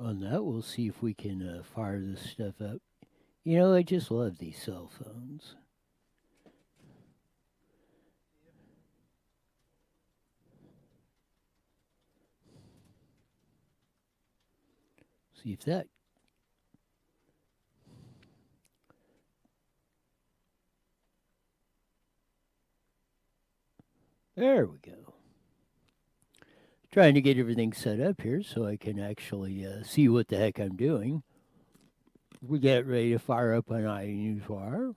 On that, we'll see if we can fire this stuff up. You know, I just love these cell phones. See if that. There we go. Trying to get everything set up here so I can actually see what the heck I'm doing. We get ready to fire up on Newswire.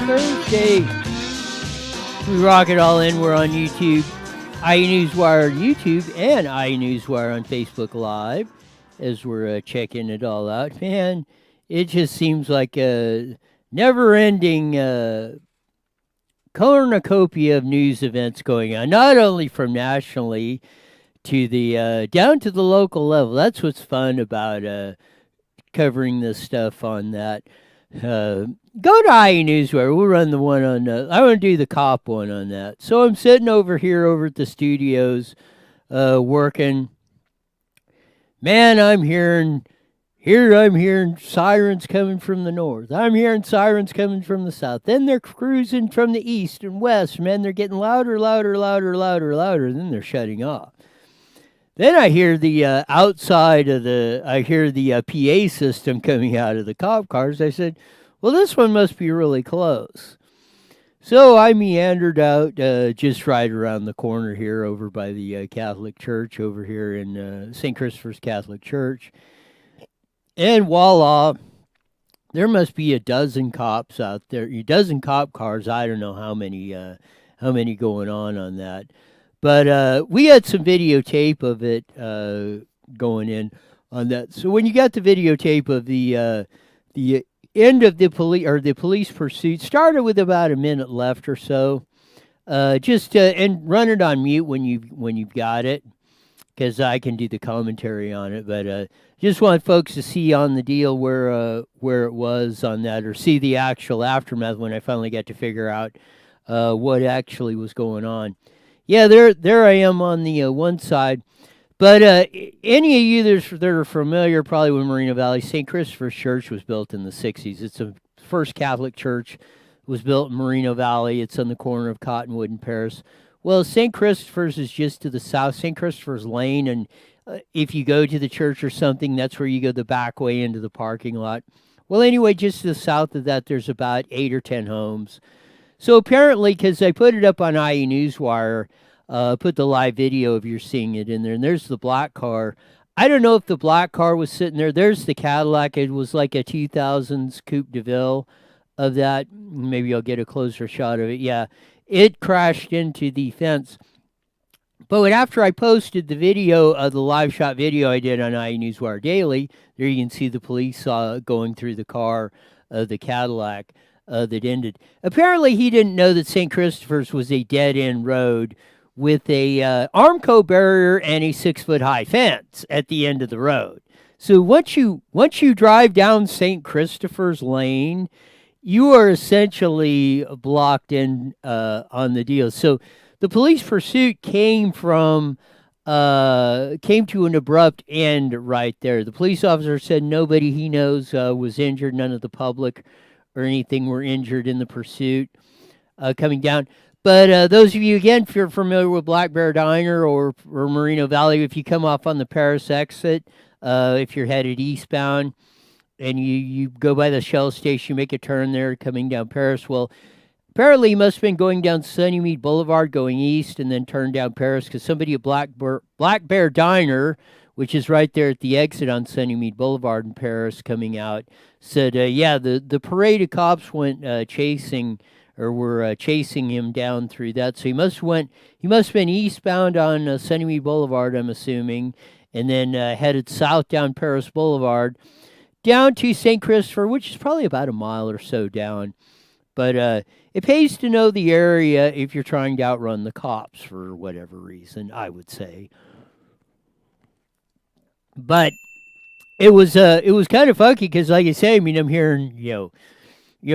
Thursday. We rock it all in. We're on YouTube, iNewsWire on YouTube, and iNewsWire on Facebook Live as we're checking it all out. Man, it just seems like a never-ending cornucopia of news events going on, not only from nationally to the down to the local level. That's what's fun about covering this stuff on that. Go to iNewsWire. We'll run the one on. I want to do the cop one on that. So I'm sitting over here over at the studios, working. Man, I'm hearing sirens coming from the north. I'm hearing sirens coming from the south. Then they're cruising from the east and west. Man, they're getting louder, louder, louder, louder, louder. And then they're shutting off. Then I hear the I hear the PA system coming out of the cop cars. I said, well, this one must be really close. So I meandered out just right around the corner here over by the Catholic Church over here in St. Christopher's Catholic Church. And voila, there must be a dozen cops out there, a dozen cop cars. I don't know how many going on that. But we had some videotape of it going in on that. So when you got the videotape of the end of the police pursuit, started with about a minute left or so. Just and run it on mute when you've got it, because I can do the commentary on it. But just want folks to see on the deal where it was on that, or see the actual aftermath when I finally got to figure out what actually was going on. Yeah, there I am on the one side. But any of you that are familiar probably with Moreno Valley, St. Christopher's Church was built in the 60s. It's the first Catholic church. It was built in Moreno Valley. It's on the corner of Cottonwood and Paris. Well, St. Christopher's is just to the south, St. Christopher's Lane. And if you go to the church or something, that's where you go the back way into the parking lot. Well, anyway, just to the south of that, there's about 8 or 10 homes. So apparently, because I put it up on IE Newswire, put the live video of you seeing it in there, and there's the black car. I don't know if the black car was sitting there. There's the Cadillac. It was like a 2000s Coupe de Ville of that. Maybe I'll get a closer shot of it. Yeah, it crashed into the fence. But after I posted the video of the live shot video I did on IE Newswire Daily, there you can see the police going through the car of the Cadillac. That ended. Apparently, he didn't know that St. Christopher's was a dead end road with a Armco barrier and a 6-foot high fence at the end of the road. So once you drive down St. Christopher's Lane, you are essentially blocked in on the deal. So the police pursuit came to an abrupt end right there. The police officer said nobody he knows was injured. None of the public or anything were injured in the pursuit coming down. But those of you, again, if you're familiar with Black Bear Diner or Moreno Valley, if you come off on the Paris exit, if you're headed eastbound and you go by the Shell station, you make a turn there coming down Paris. Well, apparently he must have been going down Sunnymead Boulevard going east and then turned down Paris, because somebody at Black Bear Diner, which is right there at the exit on Sunnymead Boulevard in Paris coming out, said, yeah, the parade of cops went chasing him down through that. So he must have been eastbound on Sunnymead Boulevard, I'm assuming, and then headed south down Paris Boulevard, down to St. Christopher, which is probably about a mile or so down. But it pays to know the area if you're trying to outrun the cops for whatever reason, I would say. But it was kind of funky because, like I say, I mean, I'm hearing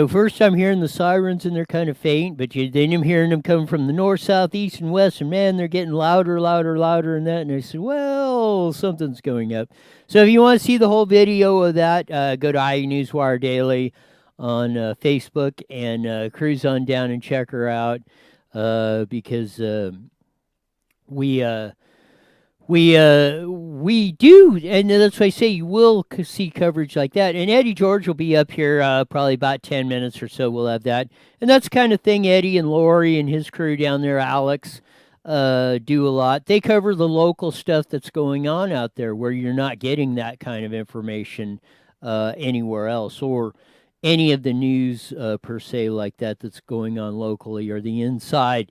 first I'm hearing the sirens and they're kind of faint, but then I'm hearing them coming from the north, south, east, and west, and man, they're getting louder, louder, louder, and that. And I said, well, something's going up. So if you want to see the whole video of that, go to Newswire Daily on Facebook and cruise on down and check her out because we do, and that's why I say you will see coverage like that. And Eddie George will be up here probably about 10 minutes or so. We'll have that. And that's the kind of thing Eddie and Lori and his crew down there, Alex, do a lot. They cover the local stuff that's going on out there where you're not getting that kind of information anywhere else, or any of the news per se like that that's going on locally, or the inside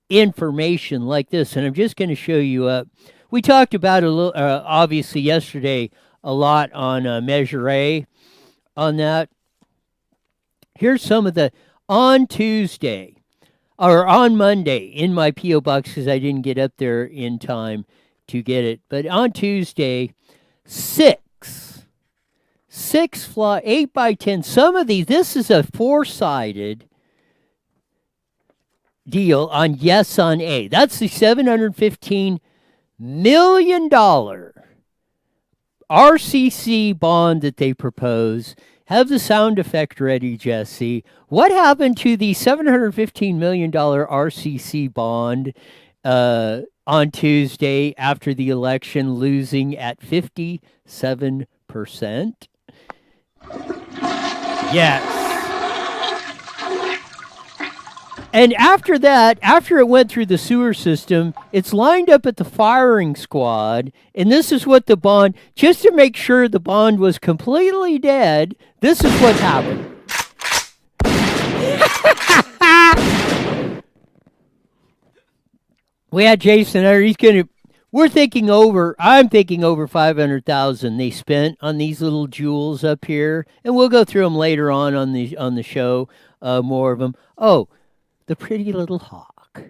information like this. And I'm just going to show you up. We talked about a little, obviously yesterday, a lot on Measure A on that. Here's some of the, on Tuesday, or on Monday, in my P.O. box, because I didn't get up there in time to get it. But on Tuesday, 8 by 10, some of these, this is a four-sided deal on Yes on A. That's the $715 million RCC bond that they propose. Have the sound effect ready, Jesse. What happened to the $715 million RCC bond on Tuesday after the election, losing at 57%? Yes. And after that, after it went through the sewer system, it's lined up at the firing squad. And this is what the bond, just to make sure the bond was completely dead, this is what happened. We had Jason there. I'm thinking over 500,000 they spent on these little jewels up here. And we'll go through them later on the show, more of them. Oh, the pretty little hawk.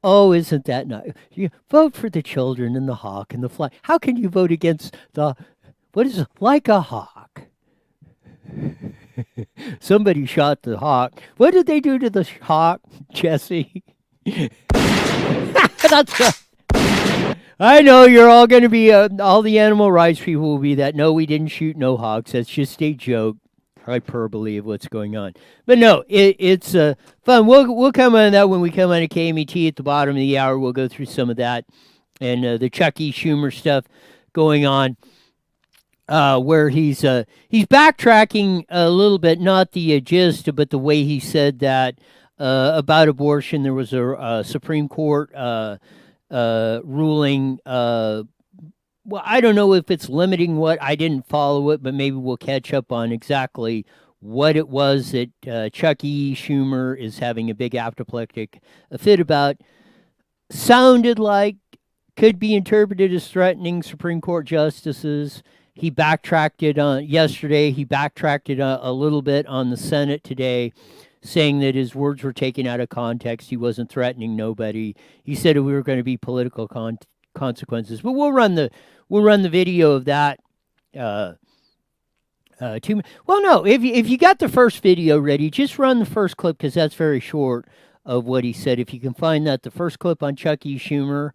Oh, isn't that nice? You vote for the children and the hawk and the fly. How can you vote against what is it? Like a hawk? Somebody shot the hawk. What did they do to the hawk, Jesse? That's I know you're all going to be, all the animal rights people will be that. No, we didn't shoot no hawks. That's just a joke. Hyperbole of what's going on. But no, it's fun. We'll come on that when we come on to KMET at the bottom of the hour. We'll go through some of that and the Chuck E. Schumer stuff going on, where he's backtracking a little bit, not the gist, but the way he said that about abortion. There was a Supreme Court ruling. Well, I don't know if it's limiting what. I didn't follow it, but maybe we'll catch up on exactly what it was that Chuck E. Schumer is having a big apoplectic fit about. Sounded like could be interpreted as threatening Supreme Court justices. He backtracked it on yesterday. He backtracked it a little bit on the Senate today, saying that his words were taken out of context. He wasn't threatening nobody. He said we were going to be political consequences. But we'll run the video of that. Well, no, if you got the first video ready, just run the first clip because that's very short of what he said. If you can find that, the first clip on Chuck E. Schumer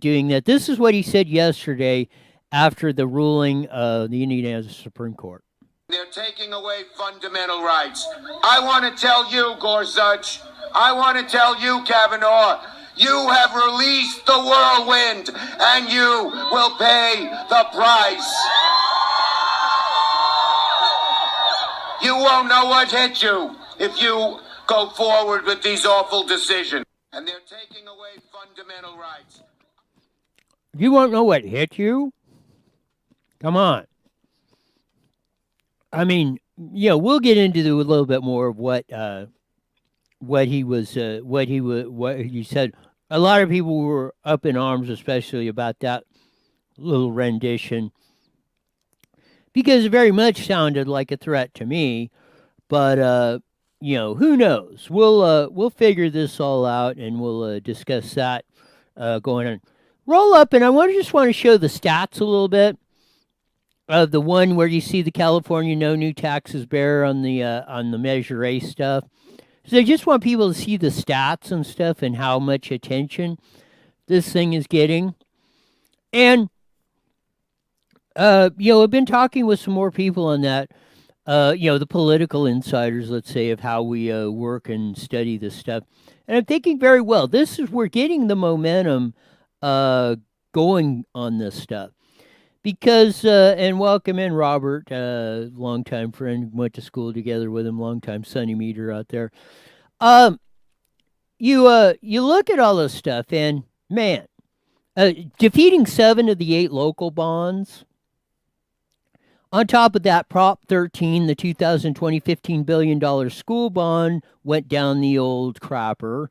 doing that. This is what he said yesterday after the ruling of the Indiana Supreme Court. They're taking away fundamental rights. I want to tell you, Gorsuch. I want to tell you, Kavanaugh. You have released the whirlwind, and you will pay the price. You won't know what hit you if you go forward with these awful decisions. And they're taking away fundamental rights. You won't know what hit you? Come on. I mean, we'll get into a little bit more of what he said. A lot of people were up in arms, especially about that little rendition, because it very much sounded like a threat to me. But who knows? We'll figure this all out, and we'll discuss that going on. Roll up, and just want to show the stats a little bit of the one where you see the California no new taxes bear on the Measure A stuff. So I just want people to see the stats and stuff and how much attention this thing is getting. And I've been talking with some more people on that. The political insiders, let's say, of how we work and study this stuff. And I'm thinking very well. We're getting the momentum going on this stuff. Because, and welcome in Robert, longtime friend, went to school together with him, longtime Sunny Meter out there. You look at all this stuff, and man, defeating 7 of the 8 local bonds. On top of that, Prop 13, the 2020 $15 billion school bond, went down the old crapper.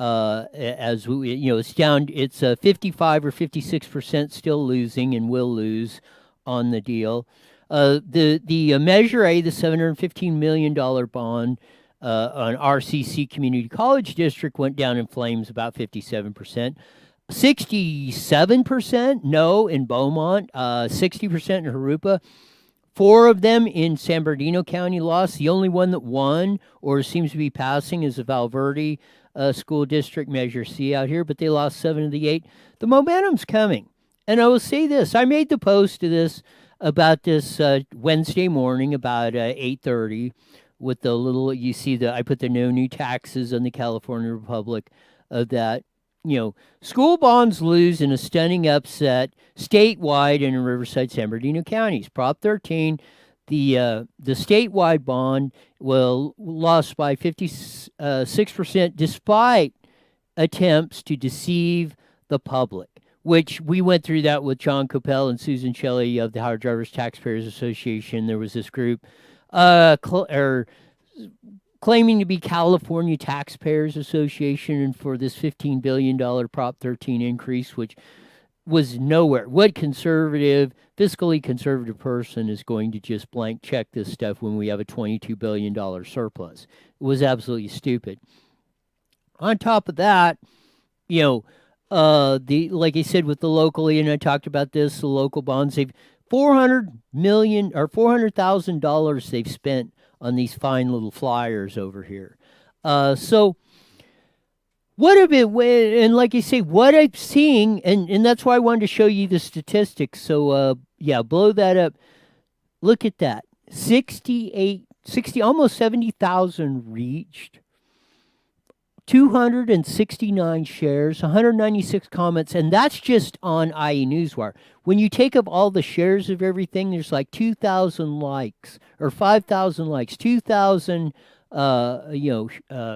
It's down. It's 55 or 56% still losing, and will lose on the deal. The Measure A, the $715 million bond on RCC Community College District, went down in flames, about 57%. 67% no in Beaumont, 60% in Jurupa. 4 of them in San Bernardino County lost. The only one that won or seems to be passing is the Valverde School District Measure C out here, but they lost 7 of the 8. The momentum's coming. And I will say this. I made the post to this about this Wednesday morning about 8:30 with the little, you see, I put the no new taxes on the California Republic of that. School bonds lose in a stunning upset statewide and in Riverside, San Bernardino counties. Prop 13, the statewide bond lost by 56% despite attempts to deceive the public, which we went through that with John Coppell and Susan Shelley of the Howard Drivers Taxpayers Association. There was this group claiming to be California Taxpayers Association and for this $15 billion Prop 13 increase, which was nowhere. What fiscally conservative person is going to just blank check this stuff when we have a $22 billion surplus? It was absolutely stupid. On top of that, like I said with the locally, and I talked about this, the local bonds, they've $400,000 they've spent on these fine little flyers over here. So what have it, and like you say, what I'm seeing, and that's why I wanted to show you the statistics. So, blow that up. Look at that. 60, almost 70,000 reached. 269 shares, 196 comments, and that's just on IE Newswire. When you take up all the shares of everything, there's like 2,000 likes or 5,000 likes, 2,000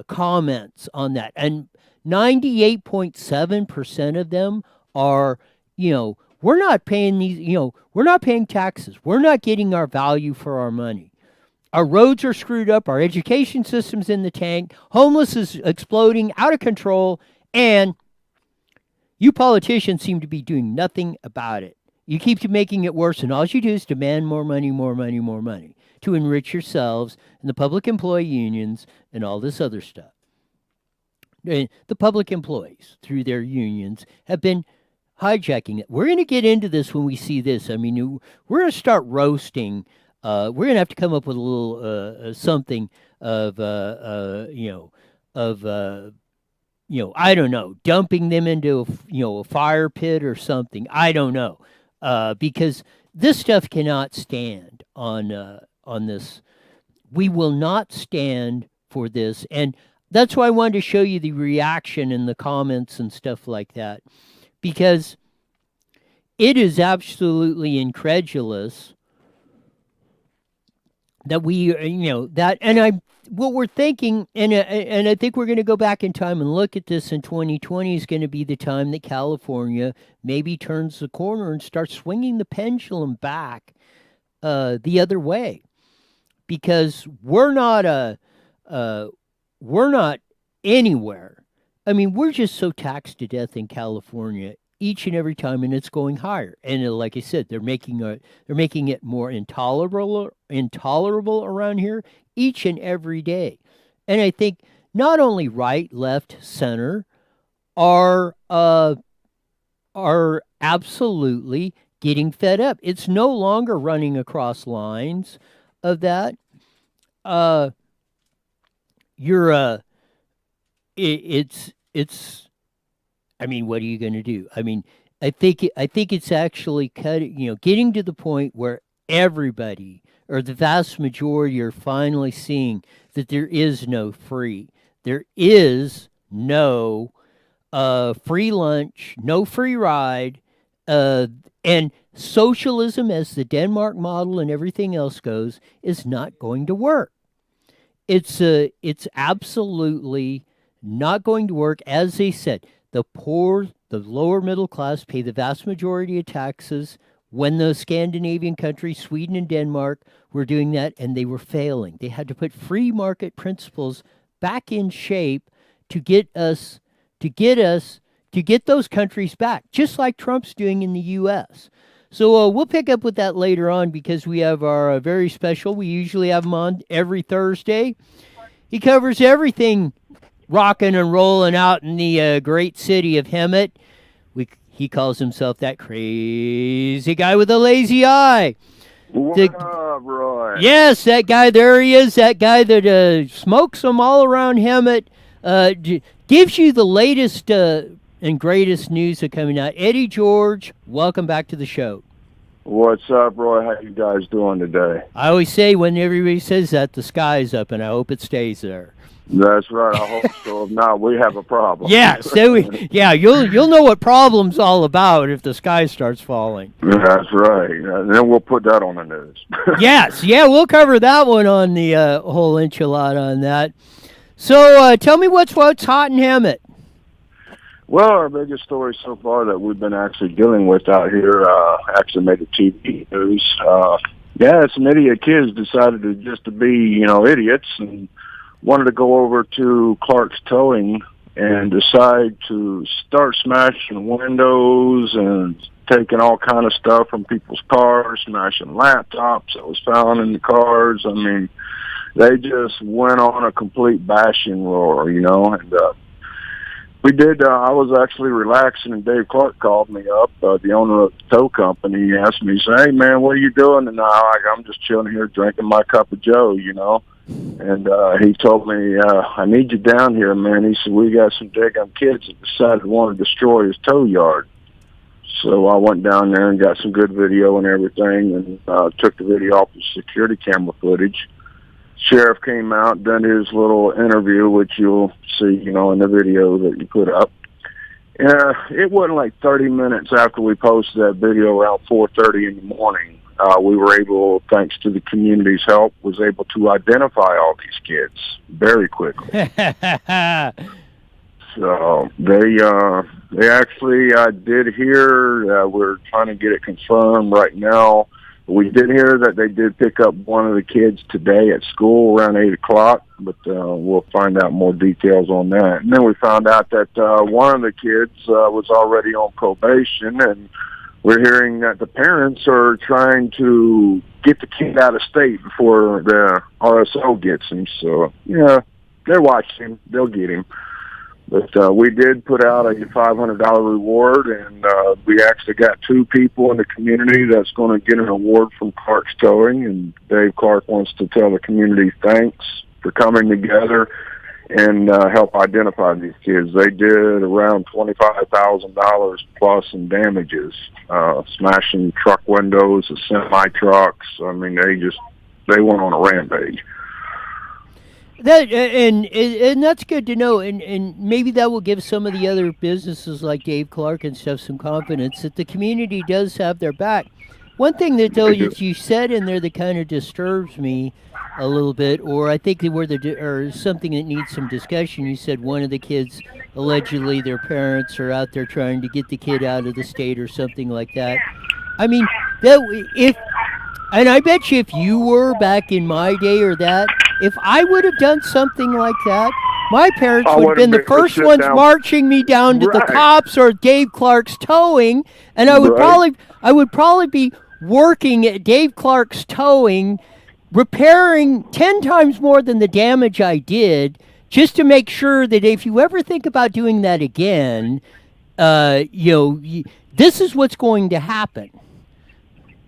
comments on that, and 98.7% of them are, we're not paying we're not paying taxes. We're not getting our value for our money. Our roads are screwed up. Our education system's in the tank. Homeless is exploding, out of control. And you politicians seem to be doing nothing about it. You keep making it worse. And all you do is demand more money, more money, more money to enrich yourselves and the public employee unions and all this other stuff. And the public employees, through their unions, have been hijacking it. We're going to get into this when we see this. I mean, we're going to start roasting. We're going to have to come up with a little something of, I don't know, dumping them into a fire pit or something. I don't know, because this stuff cannot stand on this. We will not stand for this, and that's why I wanted to show you the reaction in the comments and stuff like that, because it is absolutely incredulous that what we're thinking, and I think we're going to go back in time and look at this in 2020 is going to be the time that California maybe turns the corner and starts swinging the pendulum back the other way, because we're not anywhere. I mean, we're just so taxed to death in California each and every time, and it's going higher. And like I said, they're making it more intolerable around here each and every day. And I think not only right, left, center are absolutely getting fed up. It's no longer running across lines of that. Uh, you're it's. I mean, what are you going to do? I mean, I think it's actually getting to the point where everybody or the vast majority are finally seeing that there is no free. There is no free lunch, no free ride, uh, and socialism, as the Denmark model and everything else goes, is not going to work. It's absolutely not going to work. As they said, the poor, the lower middle class, pay the vast majority of taxes. When the Scandinavian countries, Sweden and Denmark, were doing that, and they were failing. They had to put free market principles back in shape to get us to get those countries back, just like Trump's doing in the U.S. So we'll pick up with that later on because we have our very special. We usually have him on every Thursday. He covers everything rocking and rolling out in the great city of HEMET. He calls himself that crazy guy with a lazy eye. What up, Roy? Yes, that guy. There he is. That guy that smokes them all around HEMET. Gives you the latest and greatest news that coming out. Eddie George, welcome back to the show. What's up, Roy? How you guys doing today? I always say when everybody says that, the sky's up, and I hope it stays there. That's right. I hope so. If not, we have a problem. Yes, you'll know what problem's all about if the sky starts falling. That's right. And then we'll put that on the news. Yes, we'll cover that one on the whole enchilada on that. So tell me what's hot in HEMET. Well, our biggest story so far that we've been actually dealing with out here actually made the TV news. Some idiot kids decided to be, idiots and wanted to go over to Clark's Towing and decide to start smashing windows and taking all kind of stuff from people's cars, smashing laptops that was found in the cars. I mean, they just went on a complete bashing roar, and we did. I was actually relaxing, and Dave Clark called me up, the owner of the tow company. He asked me, he said, "Hey, man, what are you doing?" And I'm just chilling here drinking my cup of Joe, And he told me, "I need you down here, man." He said, "We got some daggum kids that decided to want to destroy his tow yard." So I went down there and got some good video and everything, and took the video off the security camera footage. Sheriff came out, done his little interview, which you'll see, in the video that you put up. It wasn't like 30 minutes after we posted that video, around 4:30 in the morning. We were able, thanks to the community's help, was able to identify all these kids very quickly. So they actually, I did hear, we're trying to get it confirmed right now. We did hear that they did pick up one of the kids today at school around 8 o'clock, but we'll find out more details on that. And then we found out that one of the kids was already on probation, and we're hearing that the parents are trying to get the kid out of state before the RSO gets him. So, they're watching him. They'll get him. But we did put out a $500 reward, and we actually got 2 people in the community that's going to get an award from Clark's Towing, and Dave Clark wants to tell the community thanks for coming together and help identify these kids. They did around $25,000 plus in damages, smashing truck windows, semi-trucks. I mean, they went on a rampage. That and that's good to know, and maybe that will give some of the other businesses like Dave Clark and stuff some confidence that the community does have their back. One thing that though you said in there that kind of disturbs me a little bit, or I think or something that needs some discussion. You said one of the kids, allegedly their parents are out there trying to get the kid out of the state or something like that. I mean, and I bet you if you were back in my day or that, if I would have done something like that, my parents would have been the first ones marching me down to the cops or Dave Clark's Towing, and I would probably be working at Dave Clark's Towing, repairing 10 times more than the damage I did, just to make sure that if you ever think about doing that again, this is what's going to happen.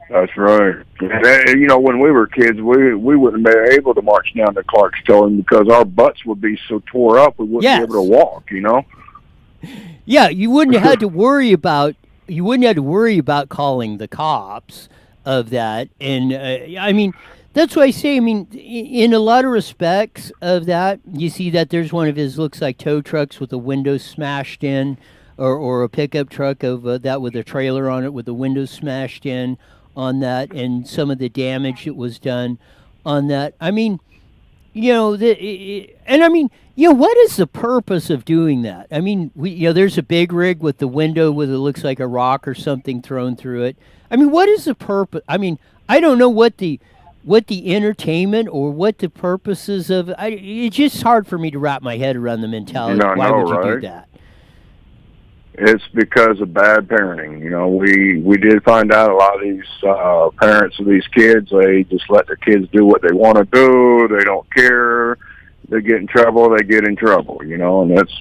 That's right. And, you know, when we were kids, we wouldn't be able to march down to Clark's Towing because our butts would be so tore up we wouldn't be able to walk, you know? Yeah, you wouldn't have to worry about calling the cops of that. And I mean, that's why I say, I mean, in a lot of respects of that, you see that there's one of his looks like tow trucks with the windows smashed in, or a pickup truck of that with a trailer on it with the windows smashed in on that, and some of the damage that was done on that. I mean, you know, what is the purpose of doing that? I mean, there's a big rig with the window with it looks like a rock or something thrown through it. I mean, what is the purpose? I mean, I don't know what the entertainment or what the purposes of. It's just hard for me to wrap my head around the mentality. Why would you do that? It's because of bad parenting. You know, we did find out a lot of these parents of these kids, they just let their kids do what they want to do. They don't care. They get in trouble, they get in trouble, you know, and that's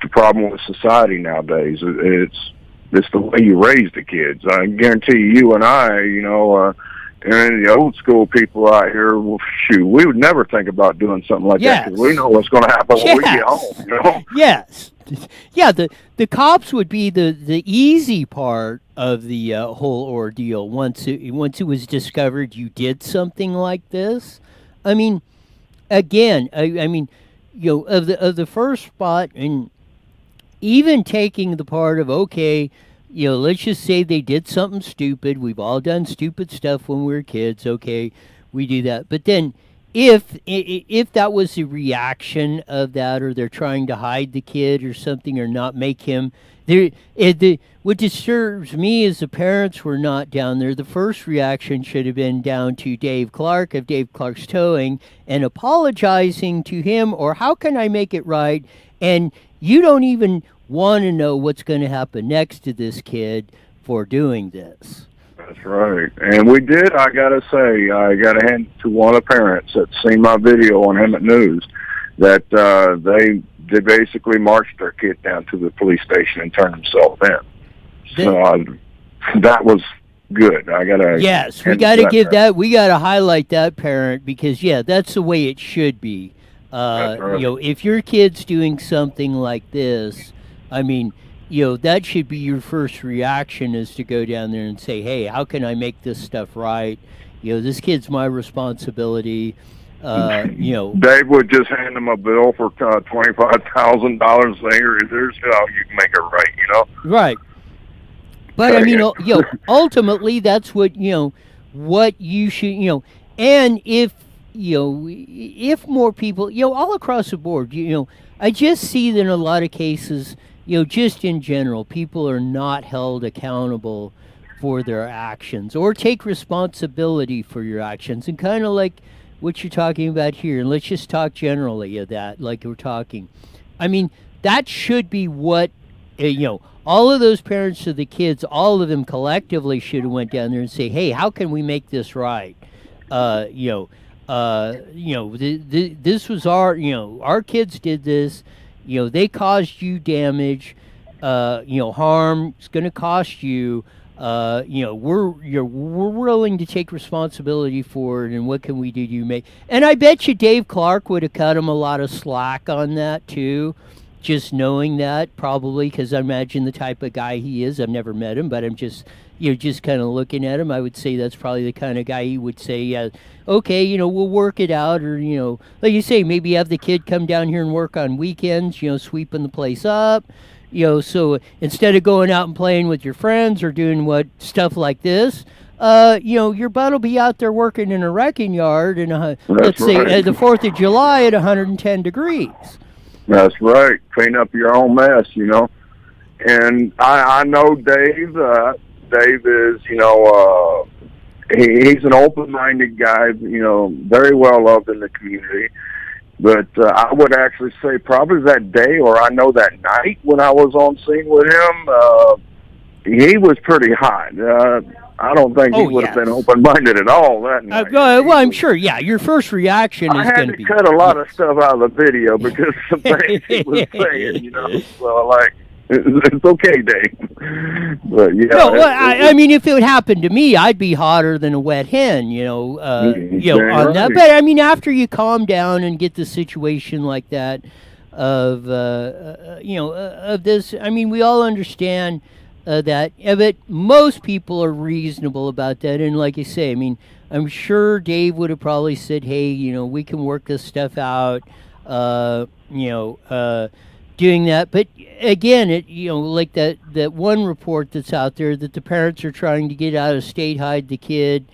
the problem with society nowadays. It's the way you raise the kids. I guarantee you and I, you know, and the old school people out here, well, shoot, we would never think about doing something like that because we know what's going to happen when we get home, you know? Yes. Yeah, the cops would be the easy part of the whole ordeal once it was discovered you did something like this. I mean, again, I mean, you know, of the first spot, and even taking the part of, okay, you know, let's just say they did something stupid. We've all done stupid stuff when we were kids. Okay, we do that. But then if that was the reaction of that, or they're trying to hide the kid or something, or not make him there, what disturbs me is the parents were not down there. The first reaction should have been down to Dave Clark of Dave Clark's Towing and apologizing to him, or how can I make it right? And you don't even want to know what's going to happen next to this kid for doing this. That's right. And we did, I got to say, I got to hand it to one of the parents that's seen my video on HEMET News, that they basically marched their kid down to the police station and turned himself in. So that was good. I got to. Yes, we got to give that. We got to highlight that parent, because that's the way it should be. Right. You know, if your kid's doing something like this, I mean, you know, that should be your first reaction, is to go down there and say, hey, how can I make this stuff right? You know, this kid's my responsibility. You know, Dave would just hand them a bill for $25,000 there. There's how you can make it right, you know? Right. But I mean, you know, ultimately, that's what, you know, what you should, you know, and if more people, you know, all across the board, you know, I just see that in a lot of cases, you know, just in general, people are not held accountable for their actions or take responsibility for your actions. And kind of like what you're talking about here, and let's just talk generally of that, like we're talking. I mean, that should be what, you know, all of those parents of the kids, all of them collectively should have went down there and say, hey, how can we make this right? You know, this was our kids did this. You know, they caused you damage. You know, harm. It's going to cost you. You know, we're willing to take responsibility for it. And what can we do to make? And I bet you Dave Clark would have cut him a lot of slack on that too. Just knowing that, probably, because I imagine the type of guy he is. I've never met him, but I'm just, you know, just kind of looking at him. I would say that's probably the kind of guy he would say, yeah, okay, you know, we'll work it out. Or, you know, like you say, maybe have the kid come down here and work on weekends, you know, sweeping the place up. You know, so instead of going out and playing with your friends or doing stuff like this, you know, your butt will be out there working in a wrecking yard, and let's say the 4th of July at 110 degrees. That's right. Clean up your own mess, you know. And I know Dave. Dave is, you know, he's an open-minded guy, you know, very well loved in the community. But I would actually say probably that day, or I know that night when I was on scene with him, he was pretty hot. I don't think he would have been open-minded at all that night. Well, I'm sure. Yeah, your first reaction is going to be. I had to cut a lot of stuff out of the video because of the things he was saying. You know, so like. It's okay, Dave. But yeah. No, I mean, if it would happen to me, I'd be hotter than a wet hen. On that. But I mean, after you calm down and get the situation like that, of this, I mean, we all understand that. But most people are reasonable about that, and like you say, I mean, I'm sure Dave would have probably said, "Hey, we can work this stuff out." Doing that, but again, like that one report that's out there that the parents are trying to get out of state, hide the kid,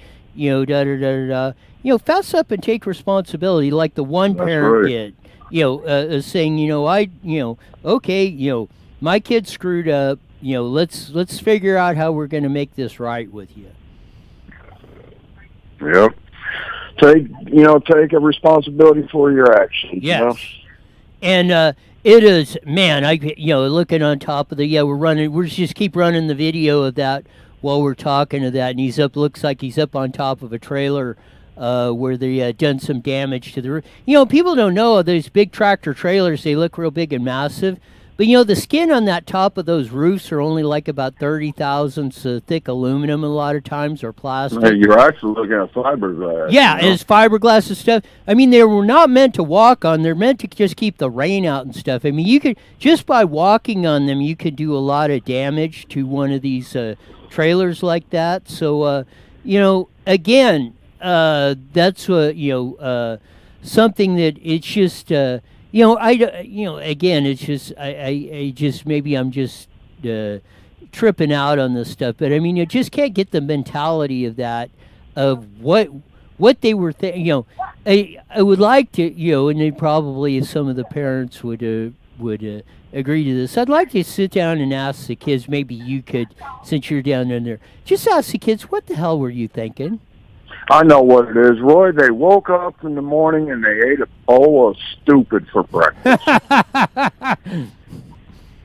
fess up and take responsibility, like the one parent did, saying, okay, my kid screwed up, let's figure out how we're going to make this right with you. Yep. Take a responsibility for your actions. Yes. And it is, man. Looking on top of we're just keep running the video of that while we're talking to that, and looks like he's up on top of a trailer where they done some damage to the roof. People don't know those big tractor trailers. They look real big and massive, but the skin on that top of those roofs are only like about 30 thousandths thick aluminum a lot of times, or plastic. Hey, you're actually looking at fiberglass. Yeah, it's fiberglass and stuff. I mean, they were not meant to walk on. They're meant to just keep the rain out and stuff. I mean, you could, just by walking on them, you could do a lot of damage to one of these trailers like that. So, again, that's something that it's just, again, it's just, I just, maybe I'm just tripping out on this stuff, but I mean, you just can't get the mentality of that, of what they were thinking. I would like to, and they probably, if some of the parents would agree to this, I'd like to sit down and ask the kids, maybe you could, since you're down in there, just ask the kids, what the hell were you thinking? I know what it is, Roy. They woke up in the morning and they ate a bowl of stupid for breakfast.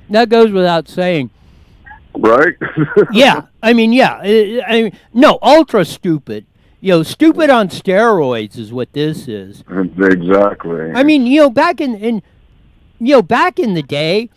That goes without saying. Right? Yeah. I mean, yeah. No, ultra stupid. Stupid on steroids is what this is. Exactly. I mean, back in the day,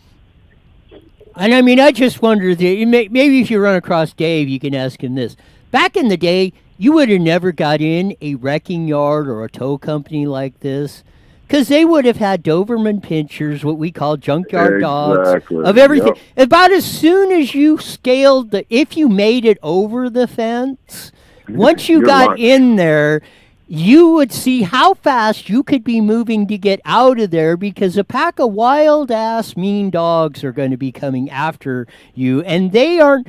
and I mean, I just wonder, maybe if you run across Dave, you can ask him this. Back in the day, you would have never got in a wrecking yard or a tow company like this, because they would have had Doberman pinchers, what we call junkyard dogs, of everything. Yep. About as soon as you scaled if you made it over the fence, once you got in there, you would see how fast you could be moving to get out of there, because a pack of wild-ass mean dogs are going to be coming after you, and they aren't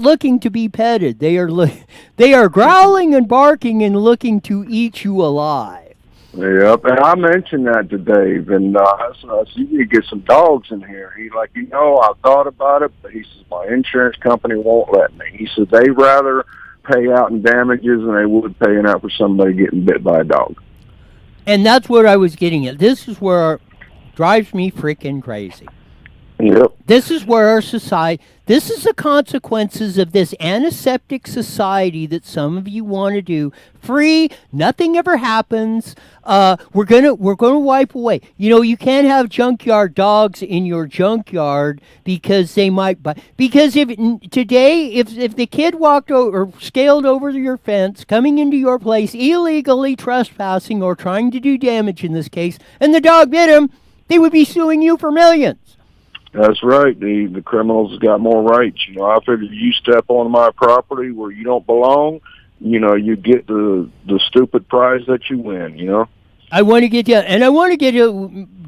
looking to be petted. They are growling and barking and looking to eat you alive. Yep, and I mentioned that to Dave, and I said, you need to get some dogs in here. He's like, I thought about it, but he says, my insurance company won't let me. He said, they rather pay out in damages than they would paying out for somebody getting bit by a dog. And that's what I was getting at. This is where it drives me freaking crazy. Yep. This is where our society, this is the consequences of this antiseptic society that some of you want to do. Free, nothing ever happens. We're gonna wipe away. You can't have junkyard dogs in your junkyard because they might bite. Because if the kid walked over or scaled over your fence, coming into your place illegally trespassing or trying to do damage in this case, and the dog bit him, they would be suing you for millions. That's right. The criminals got more rights. I figured you step on my property where you don't belong, you get the stupid prize that you win, I want to get to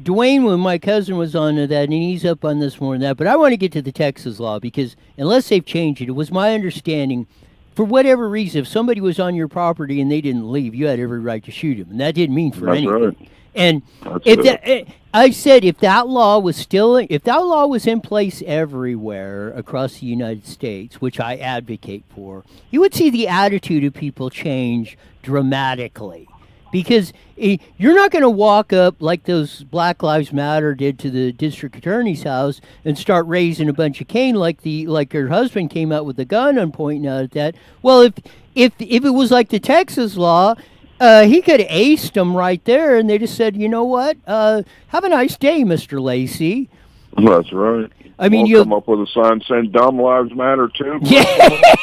Dwayne, when my cousin was on to that, and he's up on this more than that, but I want to get to the Texas law, because unless they've changed it, it was my understanding, for whatever reason, if somebody was on your property and they didn't leave, you had every right to shoot them, and that didn't mean for anything. Right. And I said, if that law was in place everywhere across the United States, which I advocate for, you would see the attitude of people change dramatically. because you're not going to walk up like those Black Lives Matter did to the district attorney's house and start raising a bunch of cane like her husband came out with a gun and pointing out at that. Well, if it was like the Texas law, he could have aced them right there, and they just said, you know what, have a nice day, Mr. Lacey. That's right. I mean, you come up with a sign saying "Dumb Lives Matter" too. Yeah,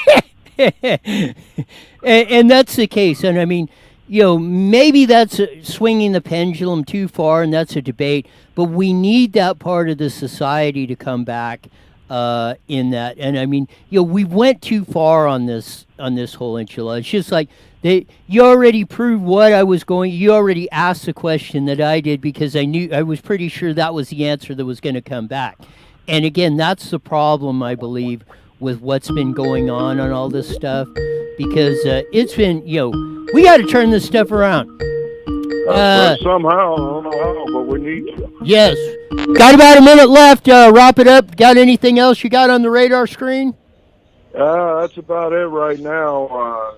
and that's the case. And I mean, maybe that's swinging the pendulum too far, and that's a debate. But we need that part of the society to come back in that. And I mean, we went too far on this whole enchilada. It's just like you already proved what I was going. You already asked the question that I did because I was pretty sure that was the answer that was going to come back. And again, that's the problem, I believe, with what's been going on all this stuff, because it's been, we got to turn this stuff around. Somehow, I don't know how, but we need to. Yes. Got about a minute left. Wrap it up. Got anything else you got on the radar screen? That's about it right now.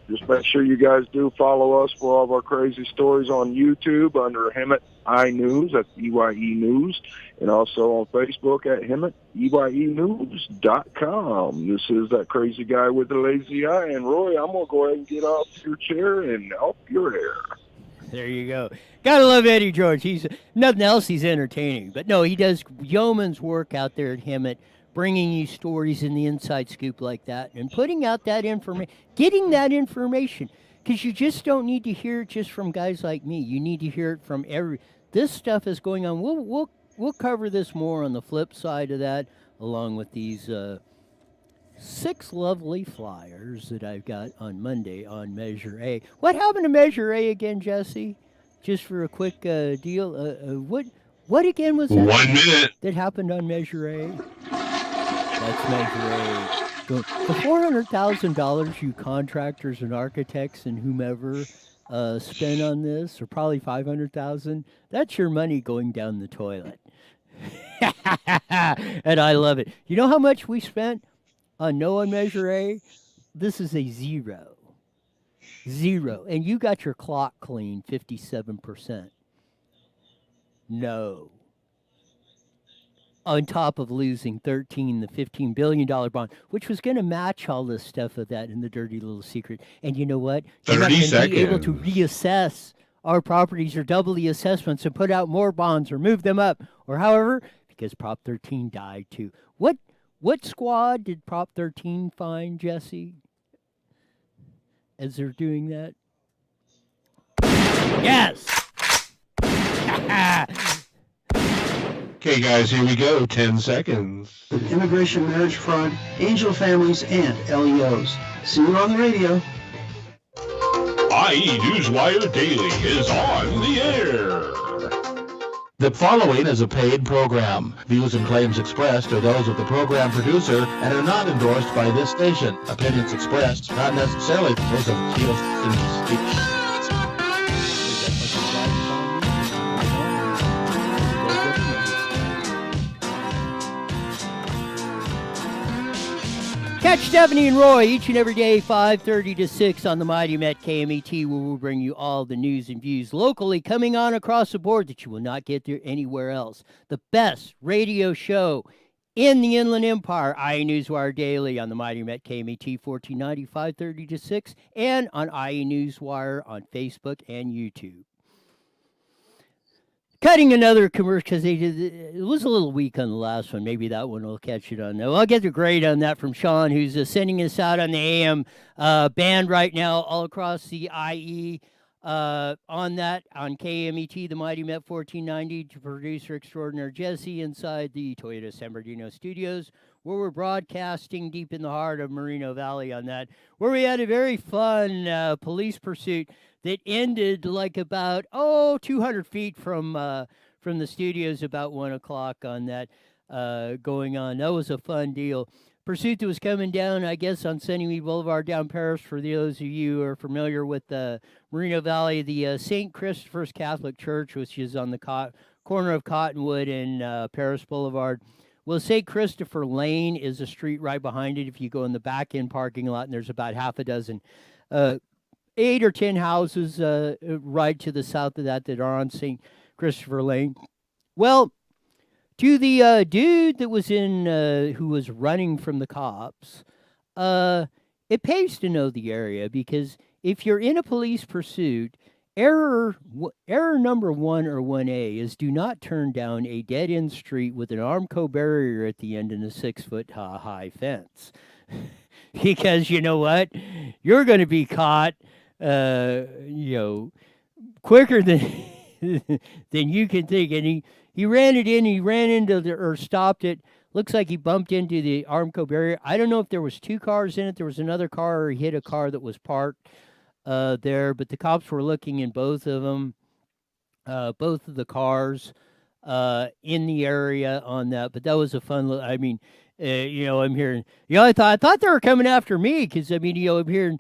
Just make sure you guys do follow us for all of our crazy stories on YouTube under HEMET iNews, that's EYE News, and also on Facebook at HEMET, EYENews.com. This is that crazy guy with the lazy eye, and Roy, I'm going to go ahead and get off your chair and help your hair. There you go. Gotta love Eddie George. He's nothing else. He's entertaining, but no, he does yeoman's work out there at HEMET, bringing you stories in the inside scoop like that and putting out that information, getting that information, because you just don't need to hear it just from guys like me. You need to hear it from this stuff is going on. We'll cover this more on the flip side of that, along with these 6 lovely flyers that I've got on Monday on Measure A. What happened to Measure A again, Jesse? Just for a quick deal, what again was that? 1 minute. That happened on Measure A? That's Measure A. The $400,000 you contractors and architects and whomever spend on this, or probably $500,000, that's your money going down the toilet. And I love it. You know how much we spent on Measure A? This is a zero. And you got your clock clean 57%. No. On top of losing the $15 billion bond, which was going to match all this stuff of that in the dirty little secret. And you know what? You're not going to be able to reassess our properties or double the assessments and put out more bonds or move them up or however, because Prop 13 died too. What squad did Prop 13 find, Jesse, as they're doing that? Yes! Okay, guys, here we go. 10 seconds. Immigration, marriage fraud, angel families, and LEOs. See you on the radio. IE Newswire Daily is on the air. The following is a paid program. Views and claims expressed are those of the program producer and are not endorsed by this station. Opinions expressed, not necessarily those of Houston speech. Catch Stephanie and Roy each and every day, 5:30 to 6 on the Mighty Met KMET, where we'll bring you all the news and views locally coming on across the board that you will not get there anywhere else. The best radio show in the Inland Empire, IE Newswire Daily on the Mighty Met KMET 1490, 5:30 to 6, and on IE Newswire on Facebook and YouTube. Cutting another commercial because it was a little weak on the last one. Maybe that one will catch it on. I'll get the grade on that from Sean, who's sending us out on the AM band right now all across the IE on that on KMET, the Mighty Met 1490, to producer extraordinaire Jesse inside the Toyota San Bernardino studios, where we're broadcasting deep in the heart of Moreno Valley on that, where we had a very fun police pursuit that ended like about 200 feet from the studios about 1 o'clock on that going on. That was a fun deal. Pursuit that was coming down, I guess, on Sunnymead Boulevard down Paris. For those of you who are familiar with Moreno Valley, the St. Christopher's Catholic Church, which is on the corner of Cottonwood and Paris Boulevard. Well, St. Christopher Lane is a street right behind it if you go in the back-end parking lot, and there's about half a dozen 8 or 10 houses right to the south of that are on St. Christopher Lane. Well, to the dude that was who was running from the cops, it pays to know the area, because if you're in a police pursuit, error number 1 or 1A is do not turn down a dead-end street with an Armco barrier at the end and a 6-foot high fence. Because you know what? You're going to be caught, quicker than than you can think. And he ran it in. He ran into or stopped it. Looks like he bumped into the Armco barrier. I don't know if there was 2 cars in it. There was another car, or he hit a car that was parked there. But the cops were looking in both of them, both of the cars in the area on that. But that was a fun. I'm hearing. I thought they were coming after me, because I'm hearing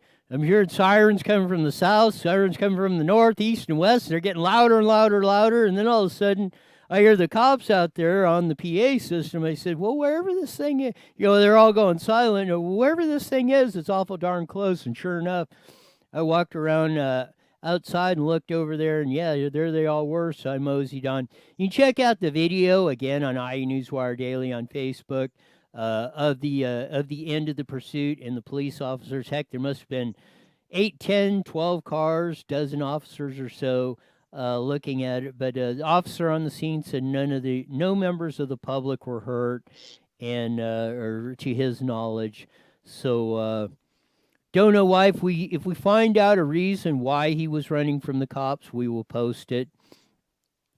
sirens coming from the south, sirens coming from the north, east, and west. They're getting louder and louder and louder, and then all of a sudden, I hear the cops out there on the PA system. I said, well, wherever this thing is, they're all going silent. Wherever this thing is, it's awful darn close. And sure enough, I walked around outside and looked over there, and yeah, there they all were. So I moseyed on. You can check out the video again on IE Newswire Daily on Facebook of the end of the pursuit and the police officers. Heck, there must have been 8, 10, 12 cars, dozen officers or so. Looking at it, but the officer on the scene said no members of the public were hurt, and or to his knowledge. So don't know why. If we find out a reason why he was running from the cops, we will post it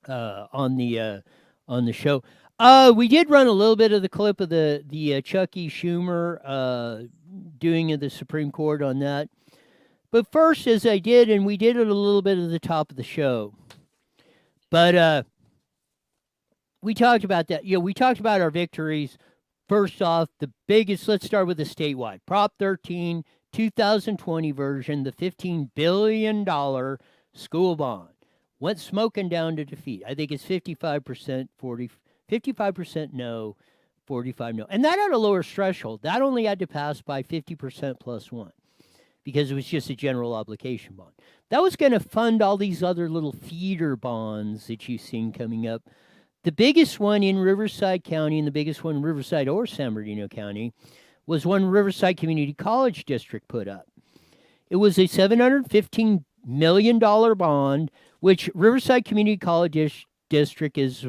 on the show. We did run a little bit of the clip of the Chuck E. Schumer doing the Supreme Court on that. But first, as I did, and we did it a little bit at the top of the show, but we talked about that. We talked about our victories. First off, the biggest, let's start with the statewide. Prop 13, 2020 version, the $15 billion school bond. Went smoking down to defeat. I think it's 55% no, 45 no. And that had a lower threshold. That only had to pass by 50% plus 1. Because it was just a general obligation bond. That was going to fund all these other little feeder bonds that you've seen coming up. The biggest one in Riverside County, and the biggest one in Riverside or San Bernardino County, was one Riverside Community College District put up. It was a $715 million bond, which Riverside Community College District is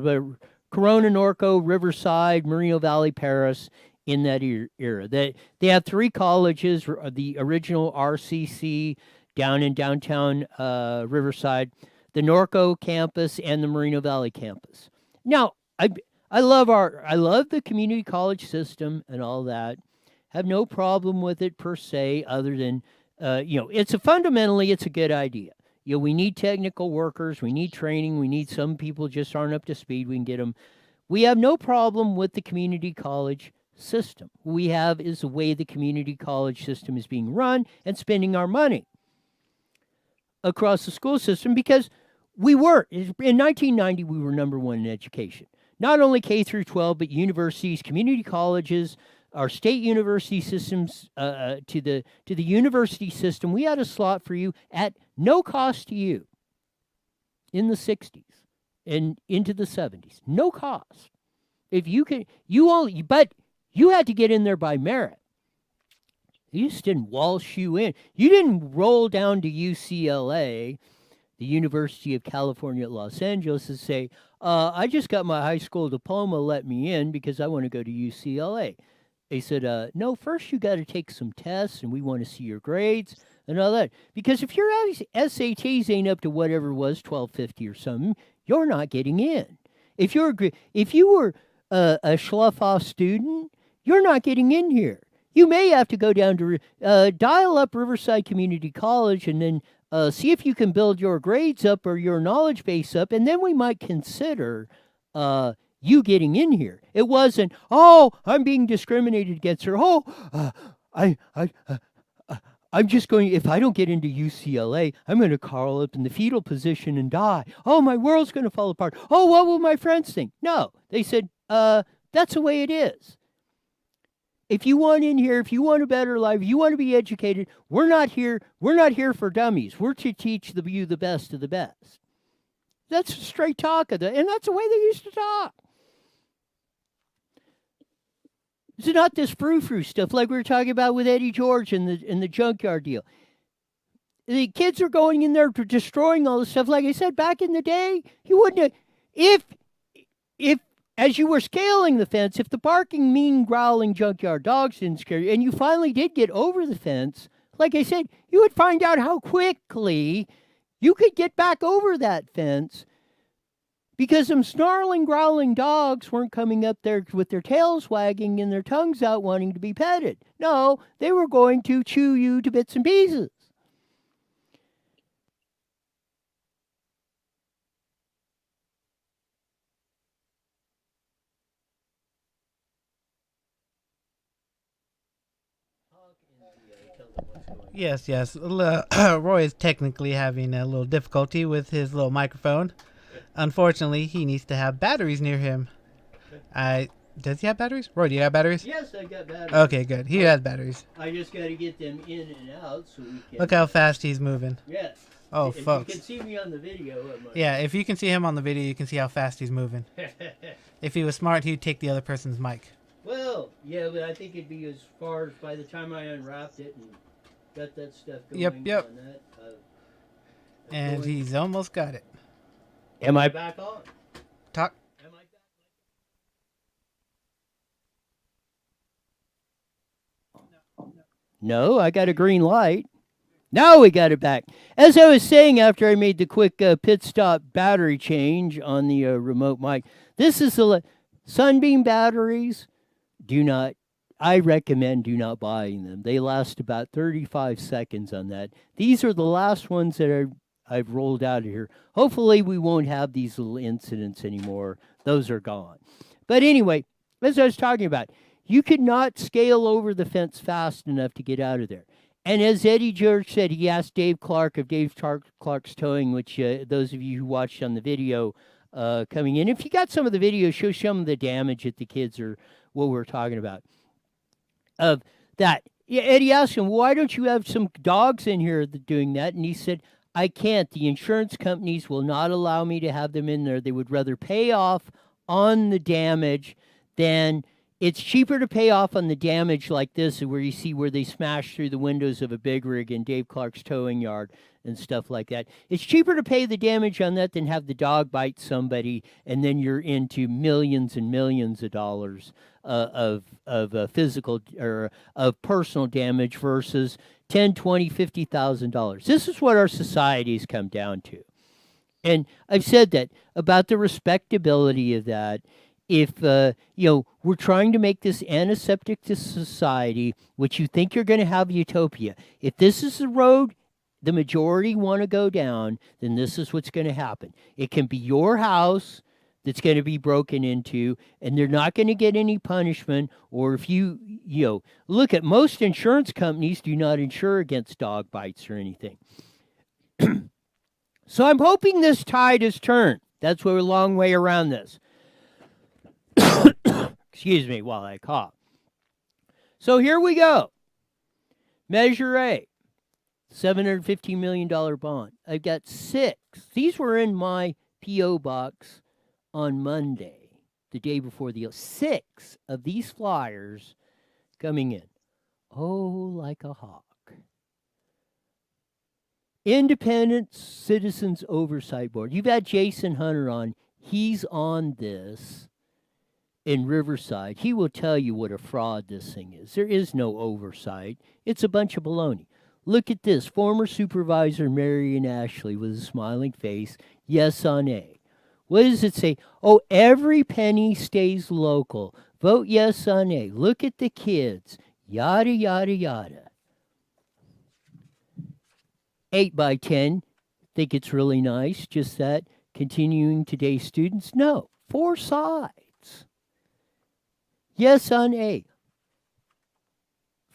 Corona, Norco, Riverside, Moreno Valley, Paris, in that era. They have 3 colleges, the original RCC down in downtown Riverside, the Norco campus, and the Moreno Valley campus. Now, I love the community college system and all that. Have no problem with it per se, other than fundamentally it's a good idea. We need technical workers, we need training, we need some people just aren't up to speed. We can get them. We have no problem with the community college system. What we have is the way the community college system is being run and spending our money across the school system, because we were, in 1990, we were number 1 in education. Not only K through 12, but universities, community colleges, our state university systems, to the university system. We had a slot for you at no cost to you in the 60s and into the 70s. No cost. If you can, but you had to get in there by merit. You just didn't waltz you in. You didn't roll down to UCLA, the University of California at Los Angeles, and say, I just got my high school diploma, let me in because I want to go to UCLA. They said, no, first you got to take some tests, and we want to see your grades and all that. Because if your SATs ain't up to whatever it was, 1250 or something, you're not getting in. If you were a schluff-off student, you're not getting in here. You may have to go down to dial up Riverside Community College and then see if you can build your grades up or your knowledge base up, and then we might consider you getting in here. It wasn't, I'm being discriminated against, or I'm just going, if I don't get into UCLA, I'm going to curl up in the fetal position and die. Oh, my world's going to fall apart. Oh, what will my friends think? No, they said, that's the way it is. if you want in here, if you want a better life, you want to be educated, we're not here for dummies. We're to teach you the best of the best. That's straight talk and that's the way they used to talk. It's not this frou-frou stuff like we were talking about with Eddie George and the junkyard deal. The kids are going in there to destroying all this stuff. Like I said, back in the day, you wouldn't have, if as you were scaling the fence, if the barking, mean, growling junkyard dogs didn't scare you, and you finally did get over the fence, like I said, you would find out how quickly you could get back over that fence because some snarling, growling dogs weren't coming up there with their tails wagging and their tongues out wanting to be petted. No, they were going to chew you to bits and pieces. Yes. Roy is technically having a little difficulty with his little microphone. Unfortunately, he needs to have batteries near him. Does he have batteries? Roy, do you have batteries? Yes, I got batteries. Okay, good. He has batteries. I just got to get them in and out so we can... Look how fast he's moving. Yes. Oh, if folks. you can see me on the video... Yeah, if you can see him on the video, you can see how fast he's moving. If he was smart, he'd take the other person's mic. Well, yeah, but I think it'd be as far as by the time I unwrapped it and got that stuff going Yep. on that. And he's almost got it. Am I back on? Talk. Am I back? No, I got a green light. Now we got it back. As I was saying after I made the quick pit stop battery change on the remote mic, this is the Sunbeam batteries. I recommend do not buying them. They last about 35 seconds on that. These are the last ones that I've rolled out of here. Hopefully we won't have these little incidents anymore. Those are gone. But anyway, as I was talking about, you could not scale over the fence fast enough to get out of there. And as Eddie George said, he asked Dave Clark of Dave Clark's Towing, which those of you who watched on the video coming in, if you got some of the video, show some of the damage that the kids are what we're talking about. Of that, yeah, Eddie asked him, why don't you have some dogs in here doing that? And he said, I can't. The insurance companies will not allow me to have them in there. They would rather pay off on the damage than... It's cheaper to pay off on the damage like this, where you see where they smash through the windows of a big rig in Dave Clark's towing yard and stuff like that. It's cheaper to pay the damage on that than have the dog bite somebody, and then you're into millions and millions of dollars of physical or of personal damage versus $10, $20, $50,000. This is what our society's come down to, and I've said that about the respectability of that. If, we're trying to make this antiseptic to society, which you think you're going to have utopia. If this is the road the majority want to go down, then this is what's going to happen. It can be your house that's going to be broken into, and they're not going to get any punishment. Or if you look at most insurance companies do not insure against dog bites or anything. So I'm hoping this tide has turned. That's a long way around this. Excuse me while I cough. So here we go. Measure A, $750 million bond. I've got 6. These were in my P.O. box on Monday, the day before the 6 of these flyers coming in. Oh, like a hawk. Independent Citizens Oversight Board. You've had Jason Hunter on. He's on this. In Riverside, he will tell you what a fraud this thing is. There is no oversight. It's a bunch of baloney. Look at this. Former Supervisor Marion Ashley with a smiling face. Yes on A. What does it say? Oh, every penny stays local. Vote yes on A. Look at the kids. Yada, yada, yada. 8 by 10. Think it's really nice. Just that. Continuing today's students? No. 4 sides. Yes on A.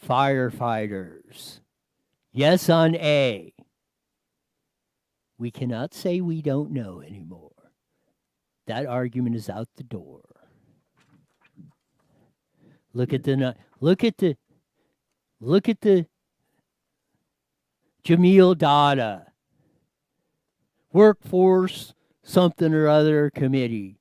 Firefighters. Yes on A. We cannot say we don't know anymore. That argument is out the door. Look at the Jamil Dada Workforce something or other committee.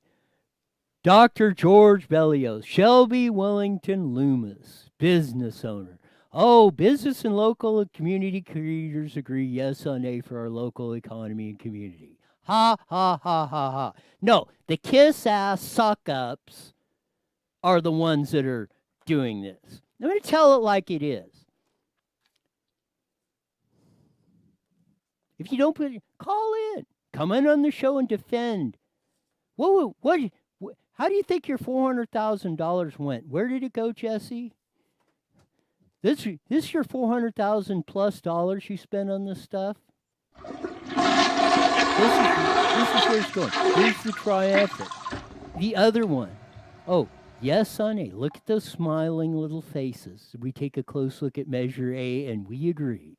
Dr. George Bellios, Shelby Wellington Loomis, business owner. Oh, business and local community creators agree yes on A for our local economy and community. Ha, ha, ha, ha, ha. No, the kiss-ass suck-ups are the ones that are doing this. I'm going to tell it like it is. If you don't call in. Come in on the show and defend. What how do you think your $400,000 went? Where did it go, Jesse? This your $400,000 plus dollars you spent on this stuff? This is where it's going. Here's the triumphant. The other one. Oh, yes, on A. Look at those smiling little faces. We take a close look at Measure A, and we agree.